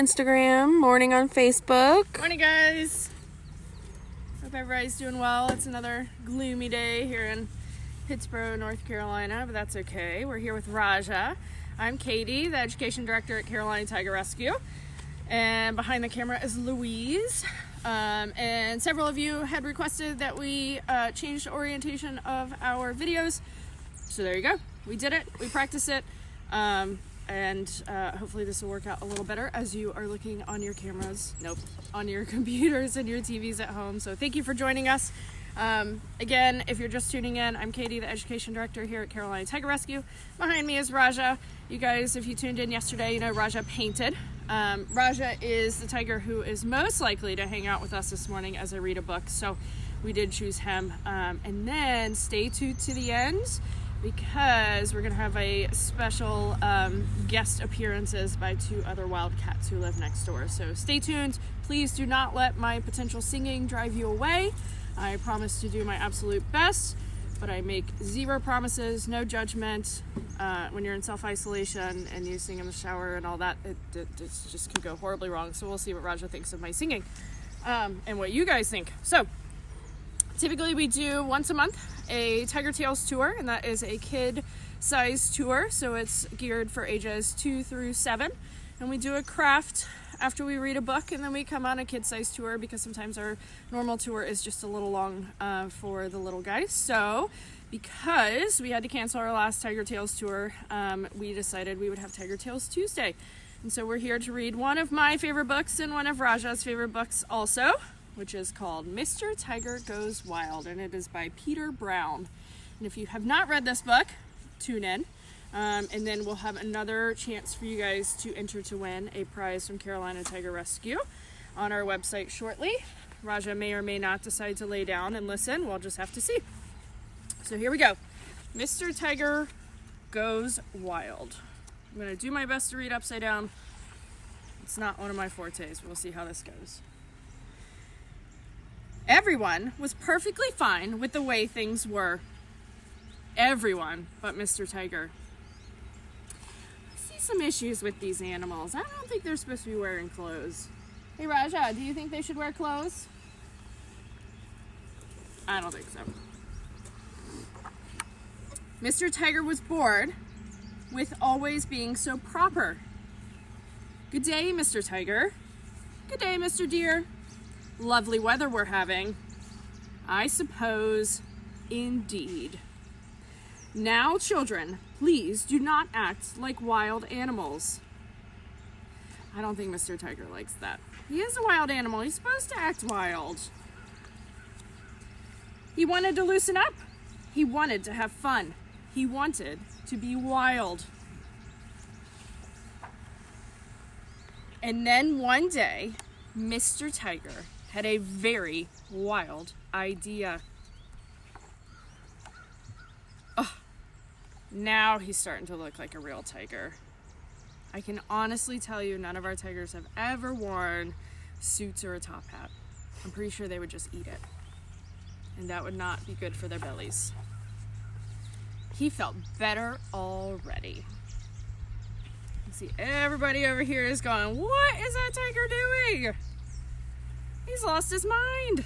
Instagram, morning on Facebook. Morning, guys. Hope everybody's doing well. It's another gloomy day here in Pittsburgh, North Carolina, but that's okay. We're here with Rajah. I'm Katie, the Education Director at Carolina Tiger Rescue, and behind the camera is Louise. And several of you had requested that we change the orientation of our videos. So there you go. We did it. We practiced it. And hopefully this will work out a little better as you are looking on your cameras, on your computers and your TVs at home. So thank you for joining us. Again, if you're just tuning in, I'm Katie, the Education Director here at Carolina Tiger Rescue. Behind me is Rajah. You guys, if you tuned in yesterday, you know Rajah painted. Rajah is the tiger who is most likely to hang out with us this morning as I read a book, so we did choose him. And then stay tuned to the end, because we're going to have a special guest appearances by two other wild cats who live next door. So stay tuned. Please do not let my potential singing drive you away. I promise to do my absolute best, but I make zero promises, no judgment. When you're in self-isolation and you sing in the shower and all that, it just can go horribly wrong. So we'll see what Rajah thinks of my singing and what you guys think. So typically we do once a month a Tiger Tales tour, and that is a kid-sized tour, so it's geared for ages 2 through 7. And we do a craft after we read a book, and then we come on a kid-sized tour because sometimes our normal tour is just a little long for the little guys. So because we had to cancel our last Tiger Tales tour, we decided we would have Tiger Tales Tuesday. And so we're here to read one of my favorite books and one of Rajah's favorite books also, which is called Mr. Tiger Goes Wild, and it is by Peter Brown. And if you have not read this book, tune in, and then we'll have another chance for you guys to enter to win a prize from Carolina Tiger Rescue on our website shortly. Rajah may or may not decide to lay down and listen. We'll just have to see. So here we go. Mr. Tiger Goes Wild. I'm going to do my best to read upside down. It's not one of my fortes. We'll see how this goes. Everyone was perfectly fine with the way things were. Everyone but Mr. Tiger. I see some issues with these animals. I don't think they're supposed to be wearing clothes. Hey Rajah, do you think they should wear clothes? I don't think so. Mr. Tiger was bored with always being so proper. Good day, Mr. Tiger. Good day, Mr. Deer. Lovely weather we're having. I suppose, indeed. Now, children, please do not act like wild animals. I don't think Mr. Tiger likes that. He is a wild animal. He's supposed to act wild. He wanted to loosen up. He wanted to have fun. He wanted to be wild. And then one day, Mr. Tiger had a very wild idea. Oh, now he's starting to look like a real tiger. I can honestly tell you none of our tigers have ever worn suits or a top hat. I'm pretty sure they would just eat it. And that would not be good for their bellies. He felt better already. You see, everybody over here is going, what is that tiger doing? He's lost his mind.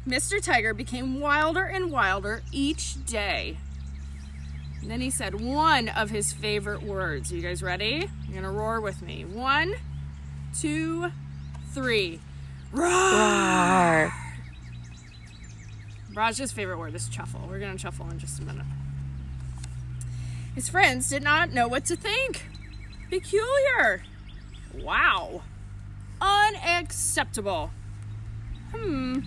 Mr. Tiger became wilder and wilder each day. And then he said one of his favorite words. Are you guys ready? You're gonna roar with me. 1, 2, 3. Roar! Roar. Rajah's favorite word is chuffle. We're gonna chuffle in just a minute. His friends did not know what to think. Peculiar. Wow. Unacceptable. And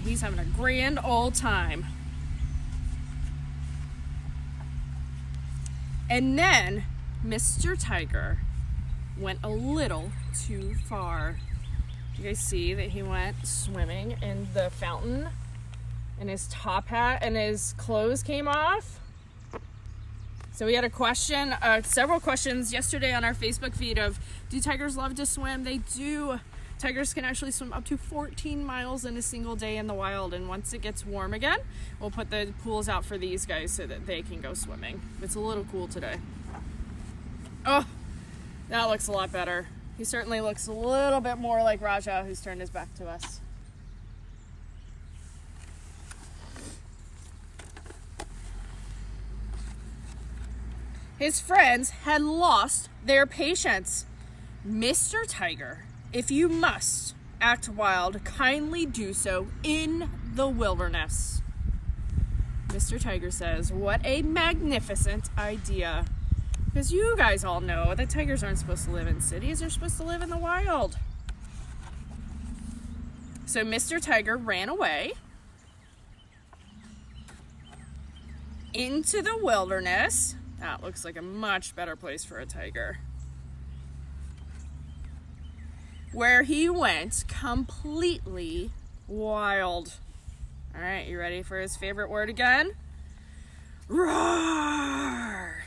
he's having a grand old time. And then Mr. Tiger went a little too far. You guys see that he went swimming in the fountain and his top hat and his clothes came off? So we had a question, several questions yesterday on our Facebook feed of, do tigers love to swim? They do. Tigers can actually swim up to 14 miles in a single day in the wild, and once it gets warm again, we'll put the pools out for these guys so that they can go swimming. It's a little cool today. Oh, that looks a lot better. He certainly looks a little bit more like Rajah, who's turned his back to us. His friends had lost their patience. Mr. Tiger, if you must act wild, kindly do so in the wilderness. Mr. Tiger says, what a magnificent idea. Because you guys all know that tigers aren't supposed to live in cities, they're supposed to live in the wild. So Mr. Tiger ran away into the wilderness. That looks like a much better place for a tiger. Where he went completely wild. All right, you ready for his favorite word again? Roar!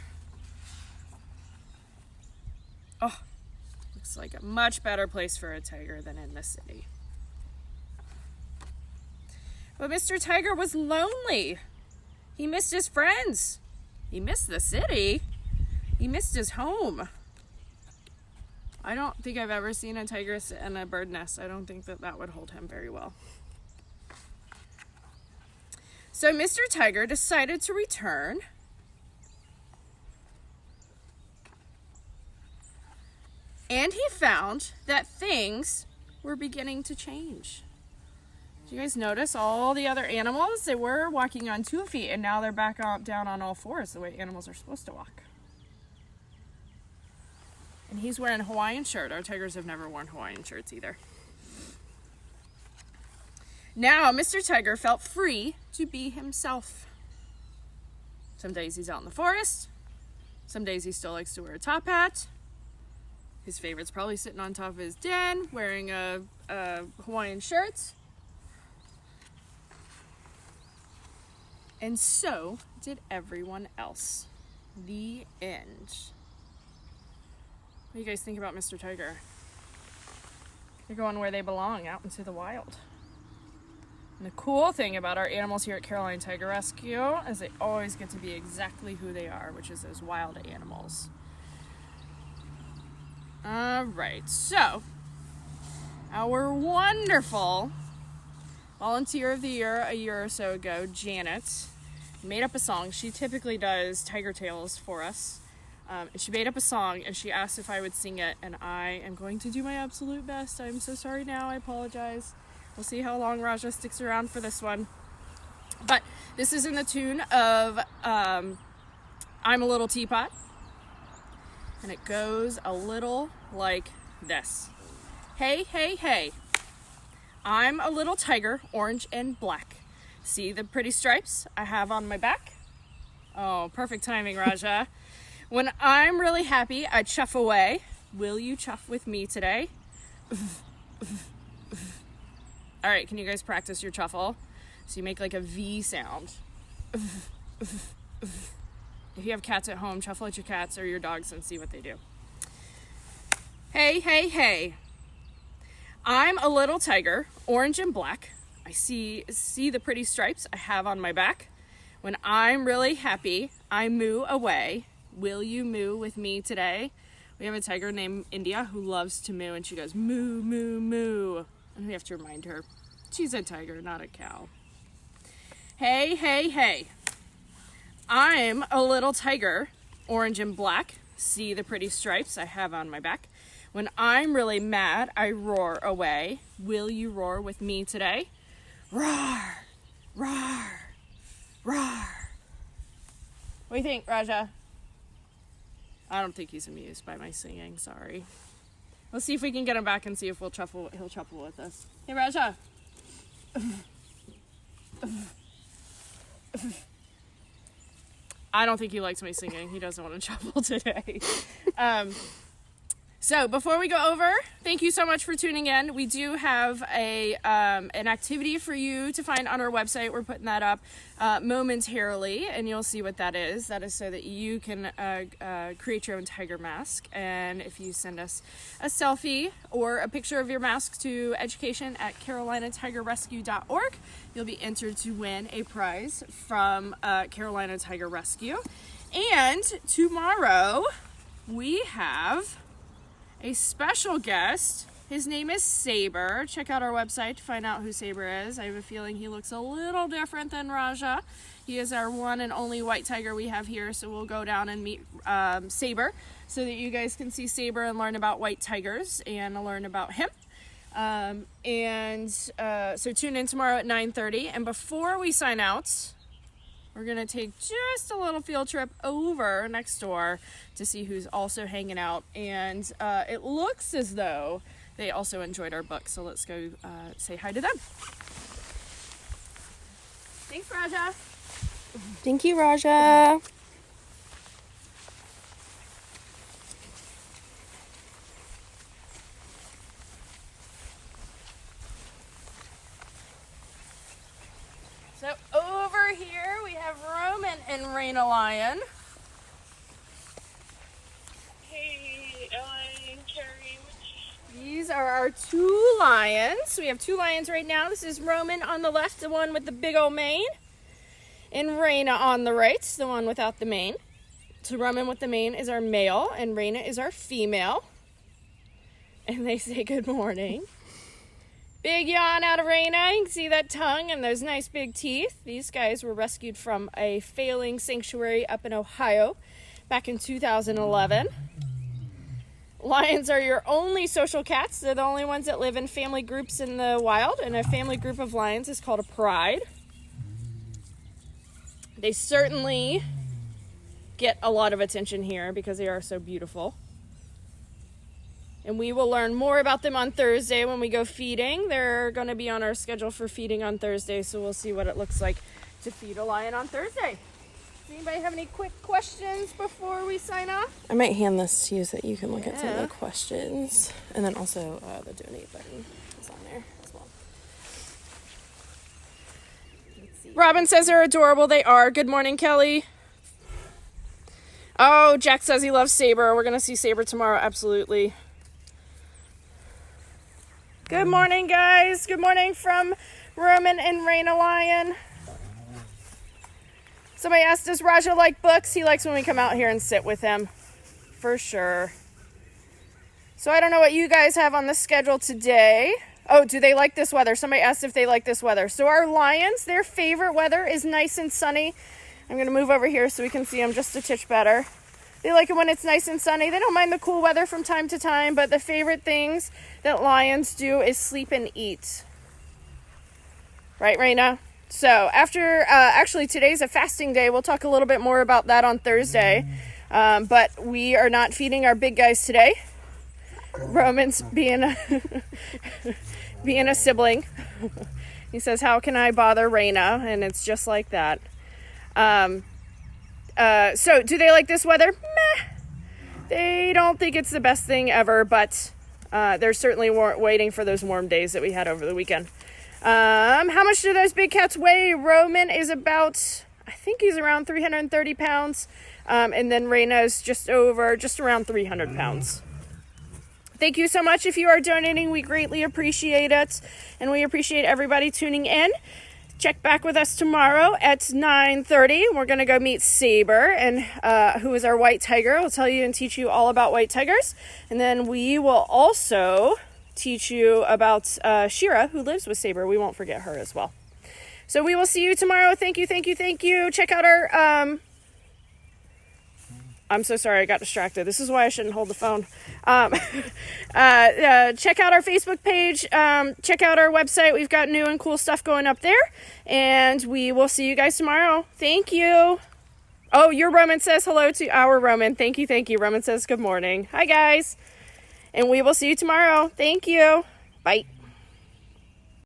Oh, looks like a much better place for a tiger than in the city. But Mr. Tiger was lonely. He missed his friends. He missed the city. He missed his home. I don't think I've ever seen a tiger sit in a bird nest. I don't think that would hold him very well. So Mr. Tiger decided to return. And he found that things were beginning to change. Did you guys notice all the other animals? They were walking on 2 feet, and now they're back down on all fours, the way animals are supposed to walk. And he's wearing a Hawaiian shirt. Our tigers have never worn Hawaiian shirts either. Now, Mr. Tiger felt free to be himself. Some days he's out in the forest. Some days he still likes to wear a top hat. His favorite's probably sitting on top of his den, wearing a Hawaiian shirt. And so did everyone else. The end. What do you guys think about Mr. Tiger? They're going where they belong, out into the wild. And the cool thing about our animals here at Carolina Tiger Rescue is they always get to be exactly who they are, which is those wild animals. All right, so our wonderful volunteer of the year a year or so ago, Janet, made up a song. She typically does Tiger Tales for us. And she made up a song and she asked if I would sing it, and I am going to do my absolute best. I'm so sorry now, I apologize. We'll see how long Rajah sticks around for this one. But this is in the tune of I'm a Little Teapot. And it goes a little like this. Hey, hey, hey. I'm a little tiger, orange and black. See the pretty stripes I have on my back? Oh, perfect timing, Rajah. When I'm really happy, I chuff away. Will you chuff with me today? All right, can you guys practice your chuffle? So you make like a V sound. If you have cats at home, chuffle at your cats or your dogs and see what they do. Hey, hey, hey. I'm a little tiger, orange and black. I see the pretty stripes I have on my back. When I'm really happy, I moo away. Will you moo with me today? We have a tiger named India who loves to moo, and she goes moo, moo, moo. And we have to remind her, she's a tiger, not a cow. Hey, hey, hey. I'm a little tiger, orange and black. See the pretty stripes I have on my back. When I'm really mad, I roar away. Will you roar with me today? Roar, roar, roar. What do you think, Rajah? I don't think he's amused by my singing, sorry. Let's see if we can get him back and see if he'll chuffle with us. Hey, Rajah. I don't think he likes me singing. He doesn't want to chuffle today. So before we go over, thank you so much for tuning in. We do have an activity for you to find on our website. We're putting that up momentarily, and you'll see what that is. That is so that you can create your own tiger mask. And if you send us a selfie or a picture of your mask to education@carolinatigerrescue.org, you'll be entered to win a prize from Carolina Tiger Rescue. And tomorrow, we have a special guest. His name is Saber. Check out our website to find out who Saber is. I have a feeling he looks a little different than Rajah. He is our one and only white tiger we have here, so we'll go down and meet Saber so that you guys can see Saber and learn about white tigers and learn about him. So tune in tomorrow at 9:30. And before we sign out, we're going to take just a little field trip over next door to see who's also hanging out. And it looks as though they also enjoyed our book. So let's go say hi to them. Thanks, Rajah. Thank you, Rajah. So over here we have Roman and Raina Lion. Hey, Ellen, Carrie. These are our two lions. We have two lions right now. This is Roman on the left, the one with the big old mane. And Raina on the right, the one without the mane. So Roman with the mane is our male and Raina is our female. And they say good morning. Big yawn out of Raina. You can see that tongue and those nice big teeth. These guys were rescued from a failing sanctuary up in Ohio back in 2011. Lions are your only social cats. They're the only ones that live in family groups in the wild, and a family group of lions is called a pride. They certainly get a lot of attention here because they are so beautiful. And we will learn more about them on Thursday when we go feeding. They're going to be on our schedule for feeding on Thursday, so we'll see what it looks like to feed a lion on Thursday. Does anybody have any quick questions before we sign off? I might hand this to you so that you can look at some of Yeah. the questions. And then also the donate button is on there as well. Let's see. Robin says they're adorable. They are. Good morning, Kelly. Oh, Jack says he loves Saber. We're going to see Saber tomorrow. Absolutely. Good morning, guys. Good morning from Roman and Raina Lion. Somebody asked, does Rajah like books? He likes when we come out here and sit with him. For sure. So I don't know what you guys have on the schedule today. Oh, do they like this weather? Somebody asked if they like this weather. So our lions, their favorite weather is nice and sunny. I'm going to move over here so we can see them just a titch better. They like it when it's nice and sunny. They don't mind the cool weather from time to time, but the favorite things that lions do is sleep and eat. Right, Raina? So after, actually today's a fasting day. We'll talk a little bit more about that on Thursday. But we are not feeding our big guys today. Roman's being a sibling. He says, how can I bother Raina? And it's just like that. So do they like this weather? Meh. They don't think it's the best thing ever, but they're certainly waiting for those warm days that we had over the weekend. How much do those big cats weigh? Roman is about, I think he's around 330 pounds. And then Raina is just around 300 pounds. Thank you so much if you are donating. We greatly appreciate it. And we appreciate everybody tuning in. Check back with us tomorrow at 9:30. We're going to go meet Saber, and who is our white tiger. We'll tell you and teach you all about white tigers. And then we will also teach you about Shira, who lives with Saber. We won't forget her as well. So we will see you tomorrow. Thank you, thank you, thank you. Check out our... I'm so sorry, I got distracted. This is why I shouldn't hold the phone. Check out our Facebook page. Check out our website. We've got new and cool stuff going up there. And we will see you guys tomorrow. Thank you. Oh, your Roman says hello to our Roman. Thank you, thank you. Roman says good morning. Hi, guys. And we will see you tomorrow. Thank you. Bye.